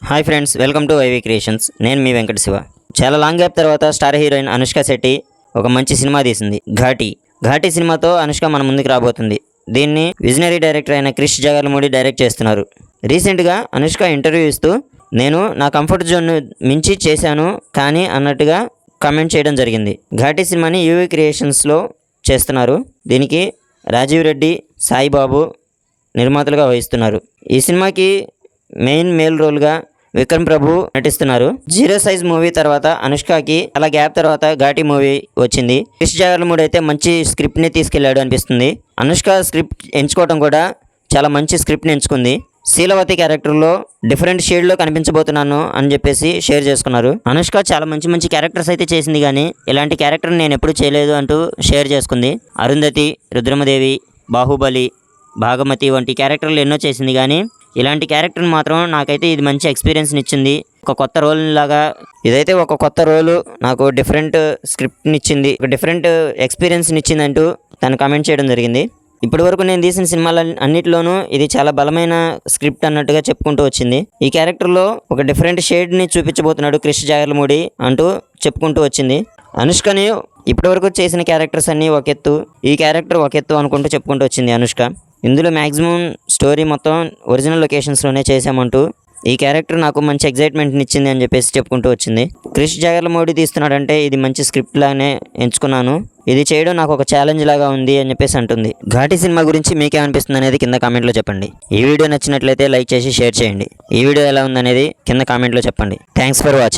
Hi friends, welcome to YV creations. నేను మీ వెంకట శివ. చాలా long gap తర్వాత స్టార్ హీరోయిన్ అనుష్క శెట్టి ఒక మంచి సినిమా తీసింది, ఘాటి సినిమాతో అనుష్క మన ముందుకు రాబోతుంది. దీన్ని విజనరీ డైరెక్టర్ అయిన క్రిష్ జగర్లమూడి డైరెక్ట్ చేస్తున్నారు. రీసెంట్గా అనుష్క ఇంటర్వ్యూ ఇస్తూ నేను నా కంఫర్ట్ జోన్ మించి చేశాను కానీ అన్నట్టుగా కామెంట్ చేయడం జరిగింది. ఘాటి సినిమాని యూవీ క్రియేషన్స్లో చేస్తున్నారు. దీనికి రాజీవ్ రెడ్డి, సాయిబాబు నిర్మాతలుగా వహిస్తున్నారు. ఈ సినిమాకి మెయిన్ మేల్ రోల్గా విక్రమ్ ప్రభు నటిస్తున్నారు. జీరో సైజ్ మూవీ తర్వాత అనుష్కకి అలా గ్యాప్ తర్వాత ఘాటి మూవీ వచ్చింది. క్రిష్ జగర్లమూడి అయితే మంచి స్క్రిప్ట్ని తీసుకెళ్లాడు అనిపిస్తుంది. అనుష్క స్క్రిప్ట్ ఎంచుకోవడం కూడా చాలా మంచి స్క్రిప్ట్ని ఎంచుకుంది. శీలవతి క్యారెక్టర్లో డిఫరెంట్ షేడ్లో కనిపించబోతున్నాను అని చెప్పేసి షేర్ చేసుకున్నారు. అనుష్క చాలా మంచి క్యారెక్టర్స్ అయితే చేసింది కానీ ఇలాంటి క్యారెక్టర్ నేను ఎప్పుడు చేయలేదు అంటూ షేర్ చేసుకుంది. అరుంధతి, రుద్రమదేవి, బాహుబలి, భాగమతి వంటి క్యారెక్టర్లు ఎన్నో చేసింది కానీ ఇలాంటి క్యారెక్టర్ మాత్రం నాకైతే ఇది మంచి ఎక్స్పీరియన్స్ని ఇచ్చింది. ఒక కొత్త రోల్ లాగా ఇదైతే ఒక కొత్త రోలు, నాకు డిఫరెంట్ స్క్రిప్ట్ని ఇచ్చింది, ఒక డిఫరెంట్ ఎక్స్పీరియన్స్ని ఇచ్చింది అంటూ తను కామెంట్ చేయడం జరిగింది. ఇప్పటి వరకు నేను తీసిన సినిమాల అన్నిటిలోనూ ఇది చాలా బలమైన స్క్రిప్ట్ అన్నట్టుగా చెప్పుకుంటూ వచ్చింది. ఈ క్యారెక్టర్లో ఒక డిఫరెంట్ షేడ్ని చూపించబోతున్నాడు క్రిష్ జగర్లమూడి అంటూ చెప్పుకుంటూ వచ్చింది. అనుష్కని ఇప్పటివరకు చేసిన క్యారెక్టర్స్ అన్నీ ఒక ఎత్తు, ఈ క్యారెక్టర్ ఒక ఎత్తు అనుకుంటూ చెప్పుకుంటూ వచ్చింది అనుష్క. ఇందులో మ్యాక్సిమం స్టోరీ మొత్తం ఒరిజినల్ లొకేషన్స్లోనే చేశామంటూ ఈ క్యారెక్టర్ నాకు మంచి ఎగ్జైట్మెంట్ని ఇచ్చింది అని చెప్పేసి చెప్పుకుంటూ వచ్చింది. క్రిష్ జగర్లమూడి తీస్తున్నాడంటే ఇది మంచి స్క్రిప్ట్ లానే ఎంచుకున్నాను, ఇది చేయడం నాకు ఒక ఛాలెంజ్ లాగా ఉంది అని చెప్పేసి అంటుంది. ఘాటి సినిమా గురించి మీకేమనిపిస్తుంది అనేది కింద కామెంట్లో చెప్పండి. ఈ వీడియో నచ్చినట్లయితే లైక్ చేసి షేర్ చేయండి. ఈ వీడియో ఎలా ఉందనేది కింద కామెంట్లో చెప్పండి. Thanks for watching.